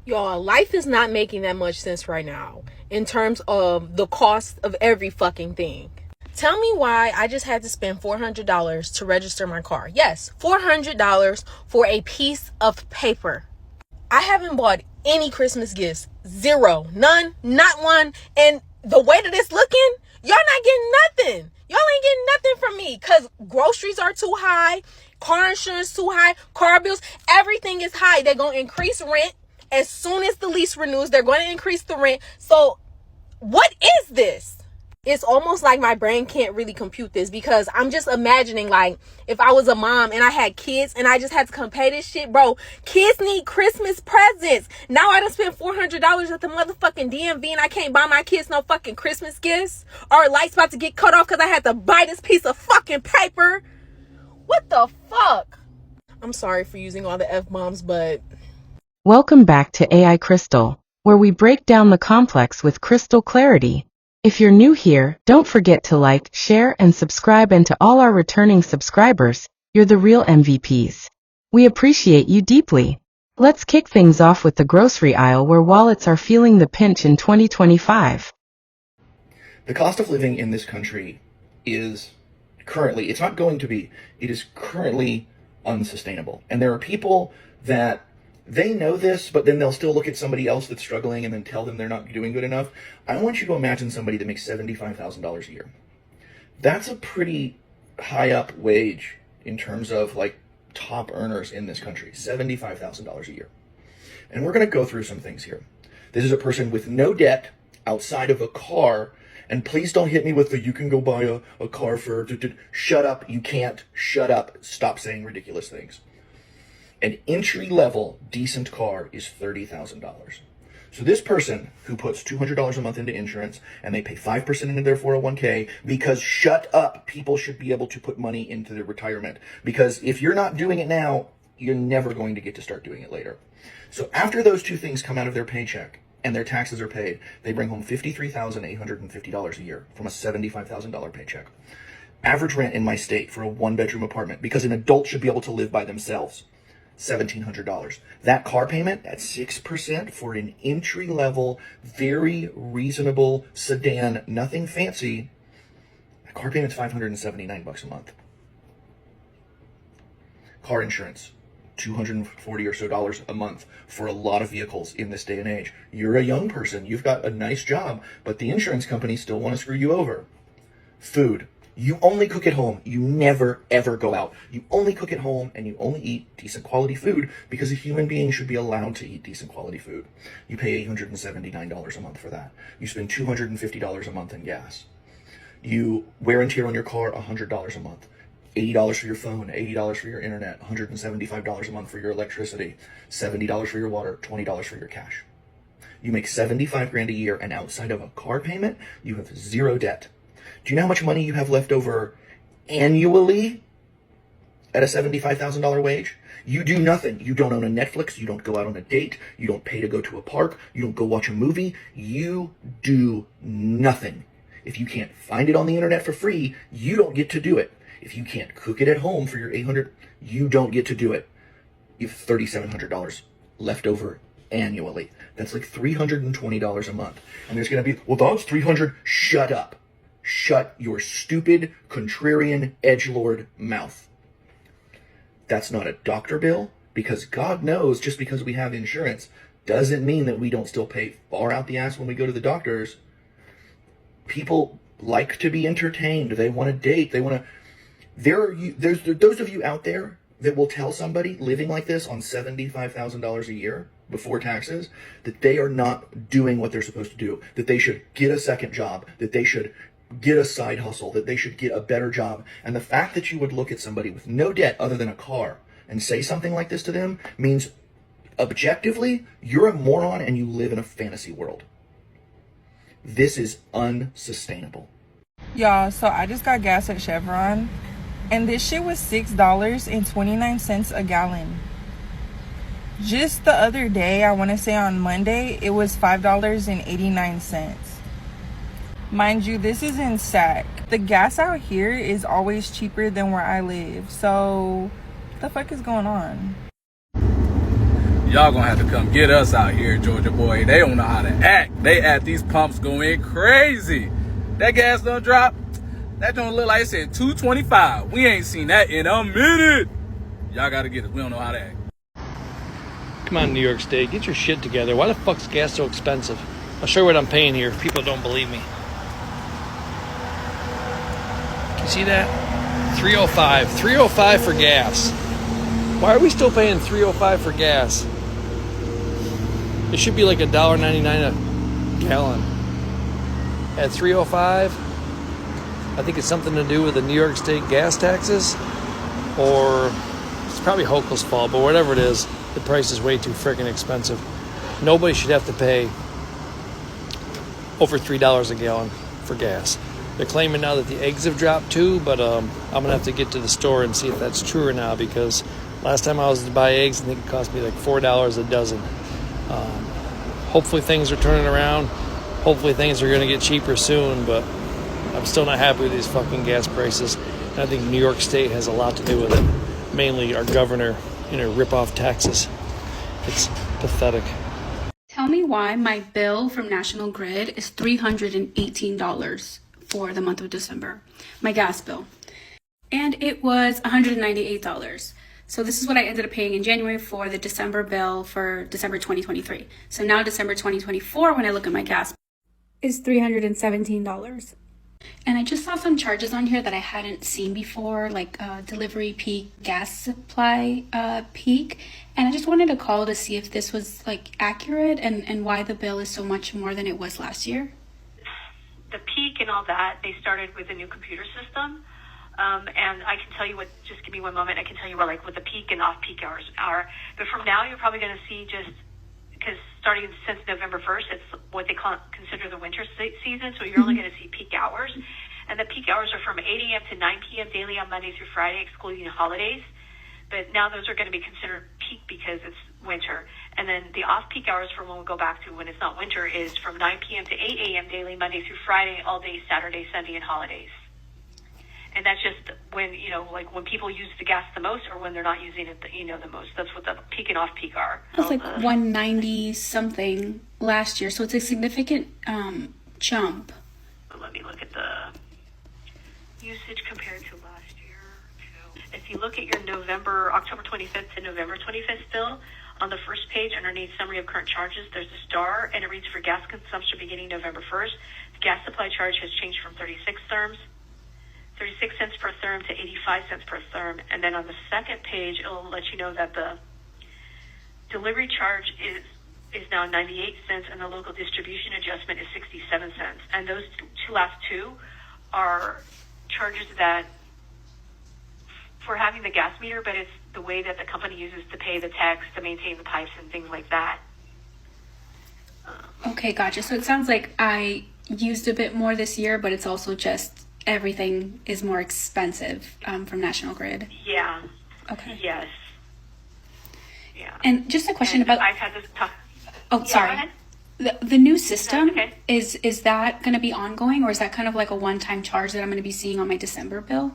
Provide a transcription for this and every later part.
Y'all, life is not making that much sense right now in terms of the cost of every fucking thing. Tell me why I just had to spend $400 to register my car. Yes, $400 for a piece of paper. I haven't bought any Christmas gifts. Zero. None. Not one. And the way that it's looking, y'all not getting nothing. Y'all ain't getting nothing from me because groceries are too high, car insurance too high, car bills, everything is high. They're going to increase rent. As soon as the lease renews, they're going to increase the rent. So what is this? It's almost like my brain can't really compute this because I'm just imagining like if I was a mom and I had kids and I just had to come pay this shit, bro. Kids need Christmas presents. Now I done spent $400 at the motherfucking DMV and I can't buy my kids no fucking Christmas gifts. Our light's about to get cut off because I had to buy this piece of fucking paper. What the fuck? I'm sorry for using all the F-bombs, but... Welcome back to AI Crystal, where we break down the complex with crystal clarity. If you're new here, don't forget to like, share, and subscribe, and to all our returning subscribers, you're the real MVPs. We appreciate you deeply. Let's kick things off with the grocery aisle where wallets are feeling the pinch in 2025. The cost of living in this country is currently, it is currently unsustainable. And there are people that they know this, but then they'll still look at somebody else that's struggling and then tell them they're not doing good enough. I want you to imagine somebody that makes $75,000 a year. That's a pretty high up wage in terms of like top earners in this country, $75,000 a year. And we're going to go through some things here. This is a person with no debt outside of a car. And please don't hit me with the, you can go buy a car for, shut up, you can't, shut up, stop saying ridiculous things. An entry-level decent car is $30,000. So this person who puts $200 a month into insurance and they pay 5% into their 401k because shut up, people should be able to put money into their retirement. Because if you're not doing it now, you're never going to get to start doing it later. So after those two things come out of their paycheck and their taxes are paid, they bring home $53,850 a year from a $75,000 paycheck. Average rent in my state for a one-bedroom apartment, because an adult should be able to live by themselves, $1,700. That car payment at 6% for an entry-level, very reasonable sedan, nothing fancy, that car payment's $579 a month. Car insurance, $240 or so a month for a lot of vehicles in this day and age. You're a young person, you've got a nice job, but the insurance companies still want to screw you over. Food. You only cook at home. You never, ever go out. You only cook at home and you only eat decent quality food because a human being should be allowed to eat decent quality food. You pay $879 a month for that. You spend $250 a month in gas. You wear and tear on your car $100 a month. $80 for your phone, $80 for your internet, $175 a month for your electricity, $70 for your water, $20 for your cash. You make $75,000 a year, and outside of a car payment, you have zero debt. Do you know how much money you have left over annually at a $75,000 wage? You do nothing. You don't own a Netflix. You don't go out on a date. You don't pay to go to a park. You don't go watch a movie. You do nothing. If you can't find it on the internet for free, you don't get to do it. If you can't cook it at home for your $800, you don't get to do it. You have $3,700 left over annually. That's like $320 a month. And there's going to be, well, that's $300. Shut up. Shut your stupid, contrarian, edgelord mouth. That's not a doctor bill, because God knows just because we have insurance doesn't mean that we don't still pay far out the ass when we go to the doctors. People like to be entertained. They want to date. They want to... There's those of you out there that will tell somebody living like this on $75,000 a year before taxes that they are not doing what they're supposed to do, that they should get a second job, that they should get a side hustle, that they should get a better job. And the fact that you would look at somebody with no debt other than a car and say something like this to them means objectively you're a moron and you live in a fantasy world. This is unsustainable. Y'all, so I just got gas at Chevron and this shit was $6.29 a gallon. Just the other day, I want to say on Monday, it was $5.89. Mind you, this is in Sac. The gas out here is always cheaper than where I live. So, what the fuck is going on? Y'all gonna have to come get us out here, Georgia boy. They don't know how to act. They at these pumps going crazy. That gas done drop. That don't look like it said 225. We ain't seen that in a minute. Y'all gotta get us. We don't know how to act. Come on, New York State, get your shit together. Why the fuck's gas so expensive? I'll show you what I'm paying here if people don't believe me. Can you see that? $3.05. $3.05 for gas. Why are we still paying $3.05 for gas? It should be like $1.99 a gallon. At $3.05, I think it's something to do with the New York State gas taxes, or it's probably Hochul's fault, but whatever it is, the price is way too freaking expensive. Nobody should have to pay over $3 a gallon for gas. They're claiming now that the eggs have dropped too, but I'm going to have to get to the store and see if that's true or not, because last time I was to buy eggs, I think it cost me like $4 a dozen. Hopefully things are turning around. Hopefully things are going to get cheaper soon, but I'm still not happy with these fucking gas prices. And I think New York State has a lot to do with it. Mainly our governor, rip-off taxes. It's pathetic. Tell me why my bill from National Grid is $318 for the month of December. My gas bill. And it was $198. So this is what I ended up paying in January for the December bill for December 2023. So now December 2024, when I look at my gas, is $317. And I just saw some charges on here that I hadn't seen before, like delivery peak, gas supply peak. And I just wanted to call to see if this was like accurate and why the bill is so much more than it was last year. The peak and all that, they started with a new computer system. And I can tell you just give me one moment, I can tell you what the peak and off-peak hours are. But from now, you're probably going to see because starting since November 1st, it's what they consider the winter season, so you're only going to see peak hours. And the peak hours are from 8 a.m. to 9 p.m. daily on Monday through Friday, excluding holidays. But now those are going to be considered peak because it's winter. And then the off-peak hours for when we go back to when it's not winter is from 9 p.m. to 8 a.m. daily, Monday through Friday, all day Saturday, Sunday, and holidays. And that's just when, when people use the gas the most or when they're not using it, the most. That's what the peak and off-peak are. It was like 190 something last year, so it's a significant jump. Let me look at the usage compared to last year. If you look at your October 25th to November 25th bill, on the first page underneath summary of current charges, there's a star, and it reads for gas consumption beginning November 1st. The gas supply charge has changed from 36 therms. 36 cents per therm to 85 cents per therm. And then on the second page, it'll let you know that the delivery charge is now 98 cents and the local distribution adjustment is 67 cents. And those last two are charges that for having the gas meter, but it's the way that the company uses to pay the tax to maintain the pipes and things like that. Okay, gotcha. So it sounds like I used a bit more this year, but it's also just everything is more expensive from National Grid. Yeah. Okay. Yes. Yeah. And just a question about. I've had this talk. Oh, yeah, sorry. The new system, okay. is that going to be ongoing, or is that kind of like a one-time charge that I'm going to be seeing on my December bill?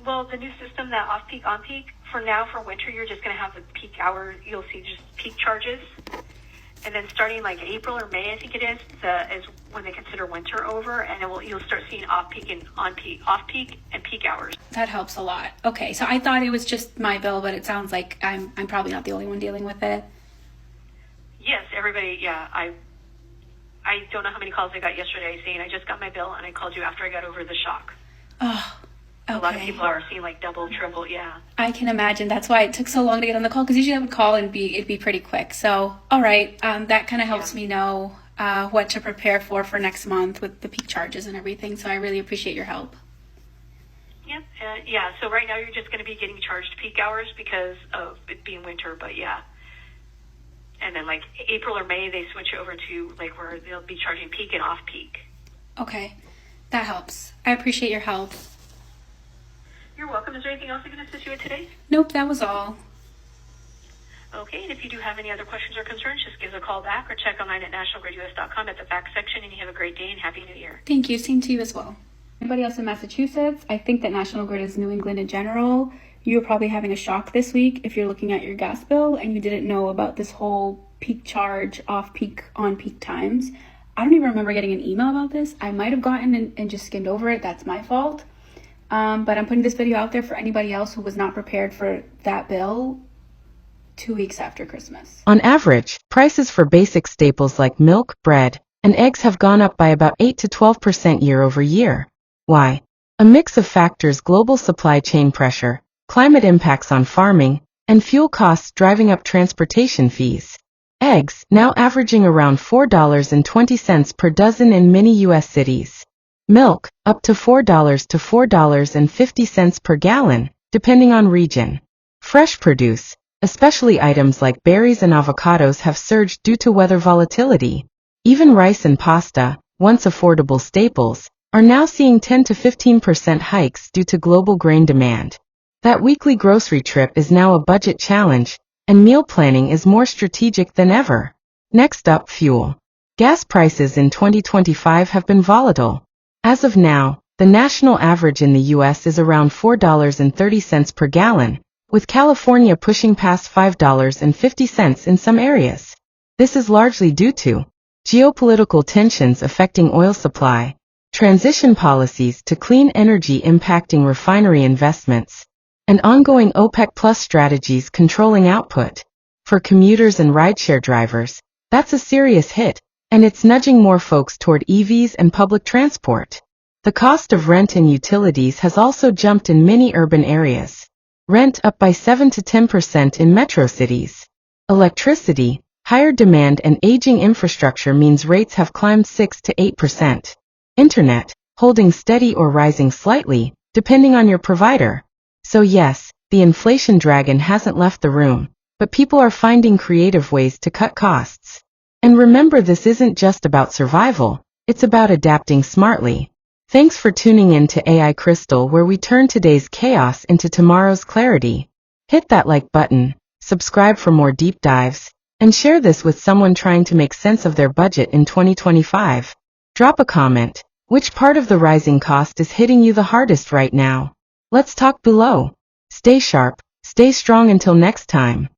Well, the new system, that off-peak, on-peak, for now, for winter, you're just going to have the peak hour. You'll see just peak charges. And then starting like April or May, I think it is when they consider winter over, and you'll start seeing off-peak and off-peak and peak hours. That helps a lot. Okay, so I thought it was just my bill, but it sounds like I'm probably not the only one dealing with it. Yes, everybody. Yeah, I don't know how many calls I got yesterday saying I just got my bill and I called you after I got over the shock. Oh. Okay. A lot of people are seeing like double, triple, yeah. I can imagine. That's why it took so long to get on the call, because usually I would call and it'd be pretty quick. So, all right, that kind of helps me know what to prepare for next month with the peak charges and everything. So I really appreciate your help. Yep. Yeah. So right now you're just going to be getting charged peak hours because of it being winter, but yeah. And then like April or May, they switch over to like where they'll be charging peak and off peak. Okay, that helps. I appreciate your help. You're welcome. Is there anything else I can assist you with today? Nope, that was all. Okay, and if you do have any other questions or concerns, just give us a call back or check online at nationalgridus.com at the fact section, and you have a great day and Happy New Year. Thank you. Same to you as well. Anybody else in Massachusetts? I think that National Grid is New England in general. You're probably having a shock this week if you're looking at your gas bill and you didn't know about this whole peak charge off peak on peak times. I don't even remember getting an email about this. I might have gotten and just skimmed over it. That's my fault. But I'm putting this video out there for anybody else who was not prepared for that bill 2 weeks after Christmas. On average, prices for basic staples like milk, bread, and eggs have gone up by about 8 to 12% year over year. Why? A mix of factors: global supply chain pressure, climate impacts on farming, and fuel costs driving up transportation fees. Eggs, now averaging around $4.20 per dozen in many U.S. cities. Milk, up to $4 to $4.50 per gallon, depending on region. Fresh produce, especially items like berries and avocados, have surged due to weather volatility. Even rice and pasta, once affordable staples, are now seeing 10 to 15% hikes due to global grain demand. That weekly grocery trip is now a budget challenge, and meal planning is more strategic than ever. Next up, fuel. Gas prices in 2025 have been volatile. As of now, the national average in the U.S. is around $4.30 per gallon, with California pushing past $5.50 in some areas. This is largely due to geopolitical tensions affecting oil supply, transition policies to clean energy impacting refinery investments, and ongoing OPEC+ strategies controlling output. For commuters and rideshare drivers, that's a serious hit, and it's nudging more folks toward EVs and public transport. The cost of rent and utilities has also jumped in many urban areas. Rent up by 7 to 10% in metro cities. Electricity, higher demand and aging infrastructure means rates have climbed 6 to 8%. Internet, holding steady or rising slightly, depending on your provider. So yes, the inflation dragon hasn't left the room, but people are finding creative ways to cut costs. And remember, this isn't just about survival, it's about adapting smartly. Thanks for tuning in to AI Crystal, where we turn today's chaos into tomorrow's clarity. Hit that like button, subscribe for more deep dives, and share this with someone trying to make sense of their budget in 2025. Drop a comment. Which part of the rising cost is hitting you the hardest right now? Let's talk below. Stay sharp, stay strong until next time.